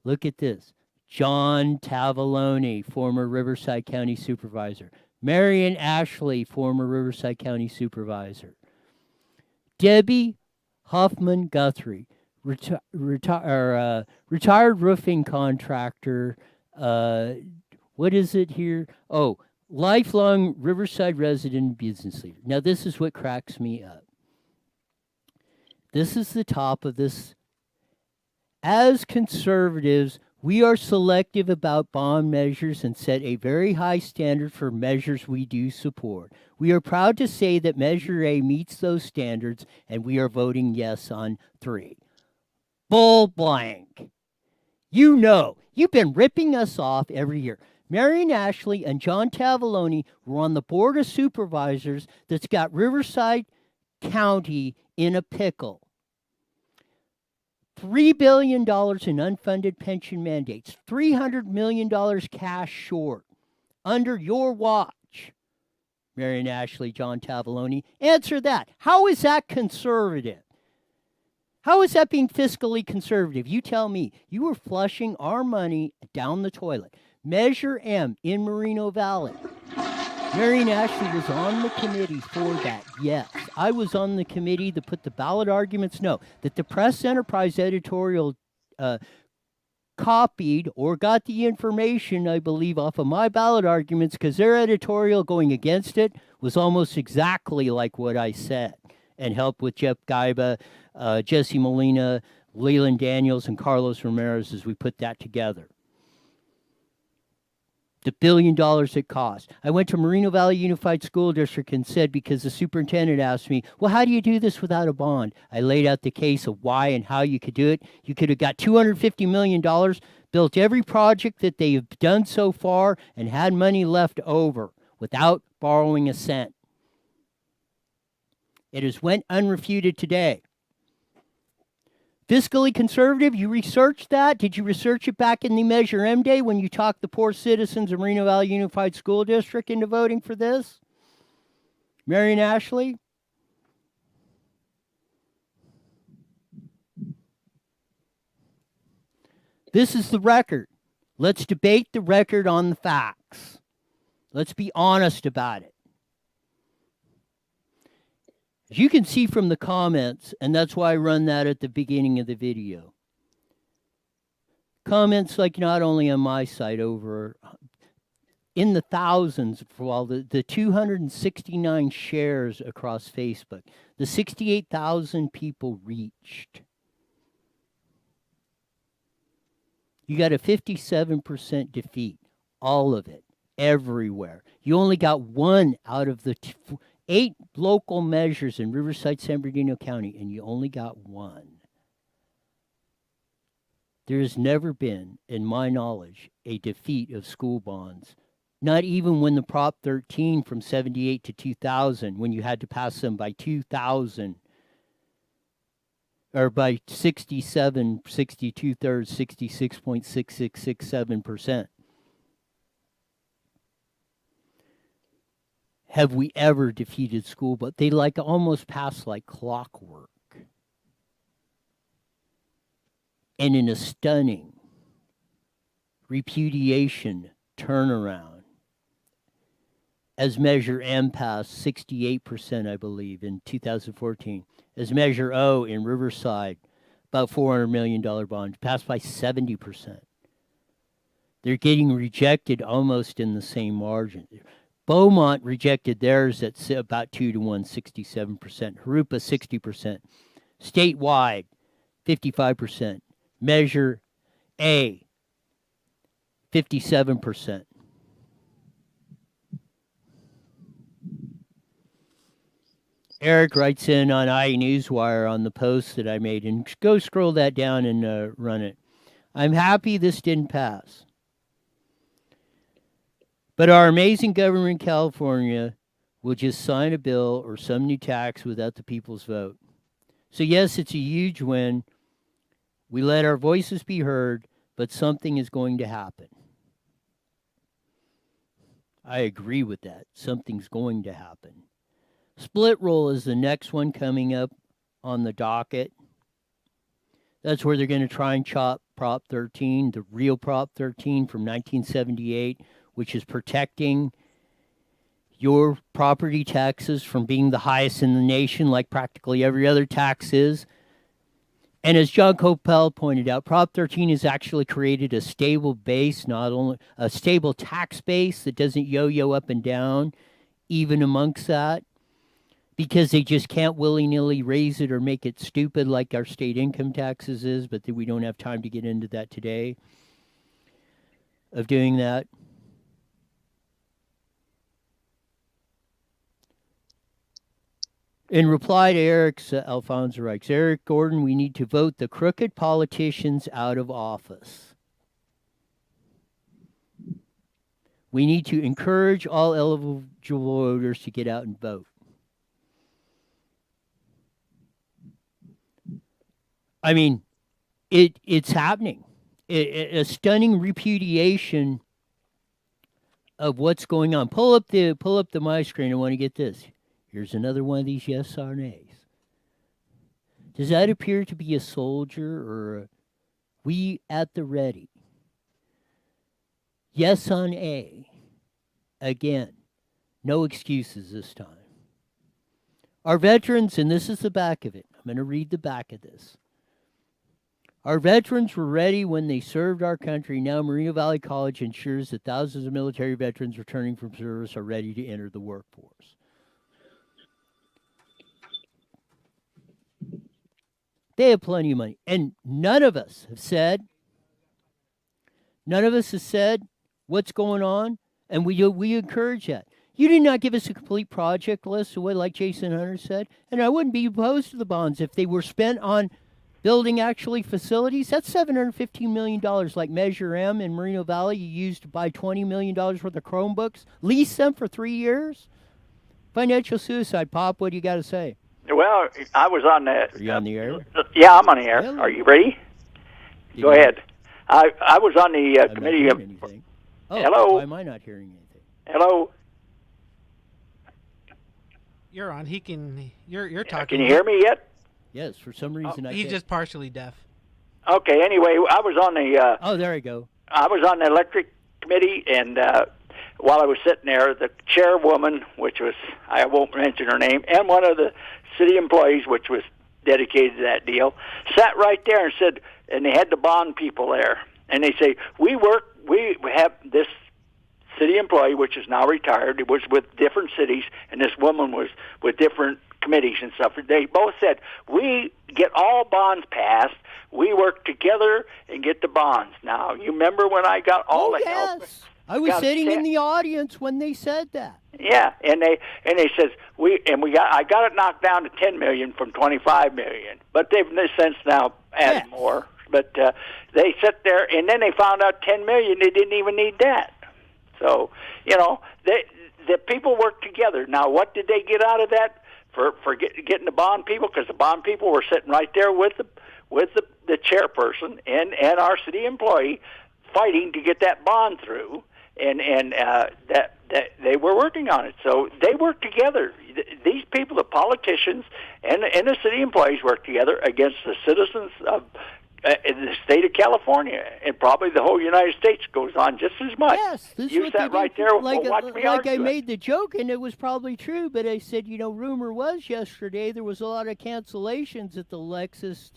Look at this. John Tavallone, former Riverside County Supervisor. Marion Ashley, former Riverside County Supervisor. Debbie Huffman Guthrie, retired roofing contractor. What is it here? Oh, lifelong Riverside resident business leader. Now, this is what cracks me up. This is the top of this. As conservatives, we are selective about bond measures and set a very high standard for measures we do support. We are proud to say that Measure A meets those standards, and we are voting yes on 3. Bull blank. You know, you've been ripping us off every year. Marion Ashley and John Tavallone were on the Board of Supervisors that's got Riverside County in a pickle. $3 billion in unfunded pension mandates, $300 million cash short under your watch. Marion Ashley, John Tavallone, answer that. How is that conservative? How is that being fiscally conservative? You tell me. You were flushing our money down the toilet. Measure M in Moreno Valley. Marion Ashley was on the committee for that, yes. I was on the committee that put the ballot arguments, no. That the Press Enterprise editorial copied or got the information, I believe, off of my ballot arguments because their editorial going against it was almost exactly like what I said. And helped with Jeff Gaiba, Jesse Molina, Leland Daniels, and Carlos Ramirez as we put that together. The $1 billion it cost. I went to Moreno Valley Unified School District and said, because the superintendent asked me, well, how do you do this without a bond? I laid out the case of why and how you could do it. You could have got $250 million, built every project that they have done so far, and had money left over without borrowing a cent. It has went unrefuted today. Fiscally conservative, you researched that? Did you research it back in the Measure M day when you talked the poor citizens of Moreno Valley Unified School District into voting for this? Marion Ashley? This is the record. Let's debate the record on the facts. Let's be honest about it. As you can see from the comments, and that's why I run that at the beginning of the video. Comments like not only on my site over in the thousands for all the 269 shares across Facebook, the 68,000 people reached. You got a 57% defeat, all of it, everywhere. You only got one out of the 8 local measures in Riverside, San Bernardino County, and you only got one. There has never been, in my knowledge, a defeat of school bonds. Not even when the Prop 13 from 78 to 2000, when you had to pass them by 2000, or by 67, 62 thirds, 66.6667%. Have we ever defeated school? But they almost pass like clockwork. And in a stunning repudiation turnaround, as Measure M passed 68%, I believe, in 2014. As Measure O in Riverside, about $400 million bond, passed by 70%. They're getting rejected almost in the same margin. Beaumont rejected theirs at about 2 to 1, 67%. Harupa, 60%. Statewide, 55%. Measure A, 57%. Eric writes in on Newswire on the post that I made, and go scroll that down and run it. I'm happy this didn't pass. But our amazing government in California will just sign a bill or some new tax without the people's vote. So yes, it's a huge win. We let our voices be heard, but something is going to happen. I agree with that. Something's going to happen. Split roll is the next one coming up on the docket. That's where they're going to try and chop Prop 13, the real Prop 13 from 1978, which is protecting your property taxes from being the highest in the nation like practically every other tax is. And as John Coppell pointed out, Prop 13 has actually created a stable base, not only a stable tax base that doesn't yo-yo up and down, even amongst that, because they just can't willy-nilly raise it or make it stupid like our state income taxes is, but we don't have time to get into that today, of doing that. In reply to Eric's, Alfonso writes, Eric Gordon, we need to vote the crooked politicians out of office. We need to encourage all eligible voters to get out and vote. I mean, it's happening. A stunning repudiation of what's going on. Pull up the my screen. I want to get this. Here's another one of these yes or nays. Does that appear to be a soldier or a we at the ready? Yes on A. Again, no excuses this time. Our veterans, and this is the back of it. I'm going to read the back of this. Our veterans were ready when they served our country. Now Moreno Valley College ensures that thousands of military veterans returning from service are ready to enter the workforce. They have plenty of money. And none of us have said what's going on, and we encourage that. You did not give us a complete project list, like Jason Hunter said, and I wouldn't be opposed to the bonds if they were spent on building actually facilities. That's $715 million, like Measure M in Moreno Valley. You used to buy $20 million worth of Chromebooks, lease them for 3 years. Financial suicide. Pop, what do you got to say? Well, I was on the... Are you on the air? Yeah, I'm on the air. Hello. Are you ready? Go ahead. I was on the committee of... Oh, hello? Why am I not hearing anything? Hello? You're on. He can... You're talking. Can you hear me yet? Yes, for some reason I He's can't. just partially deaf. Okay, anyway, I was on the... oh, there we go. I was on the electric committee, and while I was sitting there, the chairwoman, which was, I won't mention her name, and one of the city employees, which was dedicated to that deal, sat right there and said, and they had the bond people there, and they say, we have this city employee, which is now retired. It was with different cities, and this woman was with different committees and stuff. They both said, we get all bonds passed. We work together and get the bonds. Now, you remember when I got all the help? I was sitting in the audience when they said that. Yeah, and they says I got it knocked down to 10 million from 25 million, but they've since now added more. But they sat there, and then they found out 10 million. They didn't even need that. So the people worked together. Now, what did they get out of that for getting the bond people? Because the bond people were sitting right there with the chairperson and our city employee fighting to get that bond through. And that they were working on it. So they worked together. These people, the politicians and the city employees, worked together against the citizens of in the state of California, and probably the whole United States goes on just as much. Yes, this is Use what that they right did. there. Like, Watch me like I argue it. made the joke, and it was probably true, but I said, rumor was yesterday there was a lot of cancellations at the Lexus,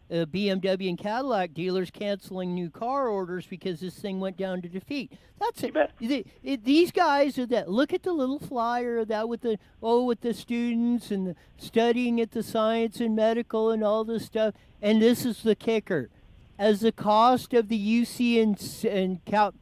BMW, and Cadillac dealers canceling new car orders because this thing went down to defeat. That's it. These guys are that. Look at the little flyer of that with the students and the studying at the science and medical and all this stuff. And this is the kicker. As the cost of the UC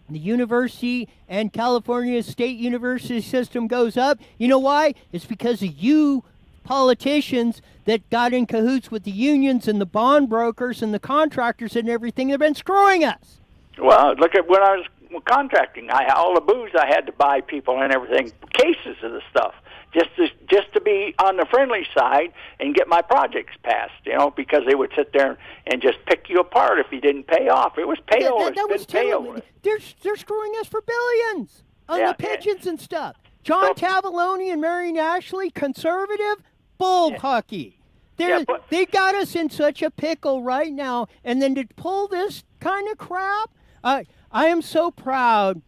the university and California State University system goes up, you know why? It's because of you politicians that got in cahoots with the unions and the bond brokers and the contractors and everything. They've been screwing us. Well, look at when I was contracting. All the booze I had to buy people and everything, cases of the stuff, just to be on the friendly side and get my projects passed. Because they would sit there and just pick you apart if you didn't pay off. It was payover. That was terrible. They're screwing us for billions on the pensions and stuff. John Tavallone and Marion Ashley, conservative, bull hockey. They got us in such a pickle right now, and then to pull this kind of crap, I am so proud,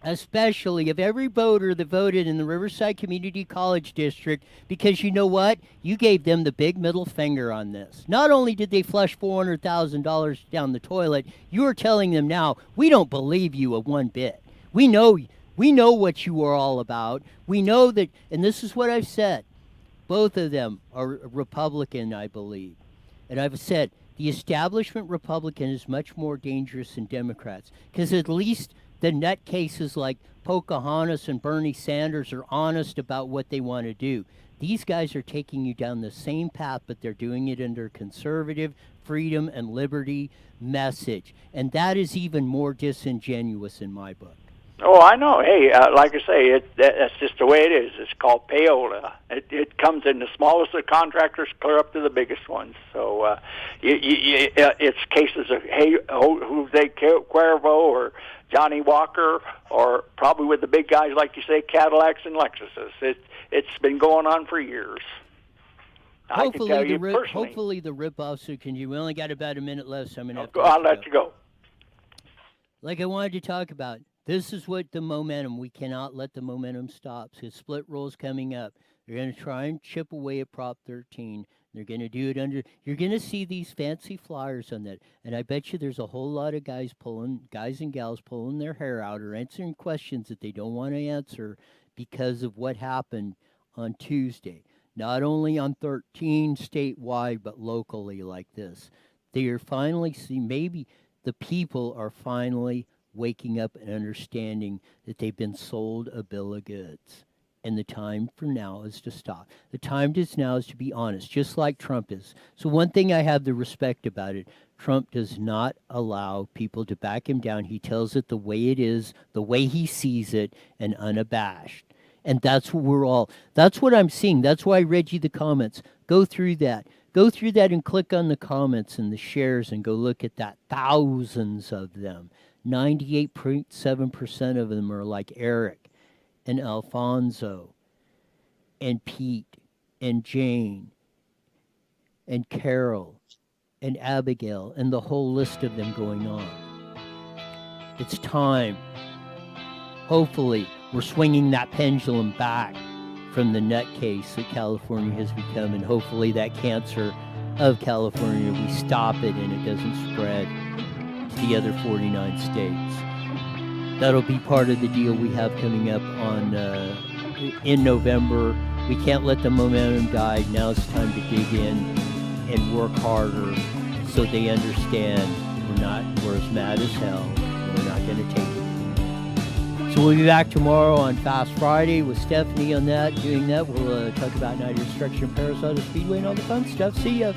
especially of every voter that voted in the Riverside Community College District, because you know what? You gave them the big middle finger on this. Not only did they flush $400,000 down the toilet, you are telling them now, we don't believe you a one bit. We know what you are all about. We know that, and this is what I've said, both of them are Republican, I believe. And I've said the establishment Republican is much more dangerous than Democrats, because at least the nutcases like Pocahontas and Bernie Sanders are honest about what they want to do. These guys are taking you down the same path, but they're doing it under conservative freedom and liberty message. And that is even more disingenuous in my book. Oh, I know. Hey, like I say, that's just the way it is. It's called payola. It comes in the smallest of contractors clear up to the biggest ones. So it's cases of Jose Cuervo or Johnny Walker, or probably with the big guys, like you say, Cadillacs and Lexuses. It's been going on for years. Hopefully the rip-offs who can. You only got about a minute left, so I'm gonna have to I'll let you go. Like I wanted to talk about. This is what the momentum, we cannot let the momentum stop. So split roll's coming up. They're going to try and chip away at Prop 13. They're going to do it under, you're going to see these fancy flyers on that. And I bet you there's a whole lot of guys and gals pulling their hair out or answering questions that they don't want to answer because of what happened on Tuesday. Not only on 13 statewide, but locally like this. They are finally maybe the people are finally waking up and understanding that they've been sold a bill of goods. And the time for now is to stop. The time now is to be honest, just like Trump is. So one thing I have the respect about it, Trump does not allow people to back him down. He tells it the way it is, the way he sees it, and unabashed. And that's what that's what I'm seeing. That's why I read you the comments. Go through that. Go through that and click on the comments and the shares and go look at that. Thousands of them. 98.7% of them are like Eric and Alfonso and Pete and Jane and Carol and Abigail and the whole list of them going on. It's time. Hopefully, we're swinging that pendulum back from the nutcase that California has become, and hopefully that cancer of California, we stop it and it doesn't spread the other 49 states. That'll be part of the deal we have coming up on in November. We can't let the momentum die. Now it's time to dig in and work harder so they understand we're as mad as hell and we're not going to take it. So we'll be back tomorrow on Fast Friday with Stephanie on that. Doing that, we'll talk about night destruction, Parasite Speedway, and all the fun stuff. See ya.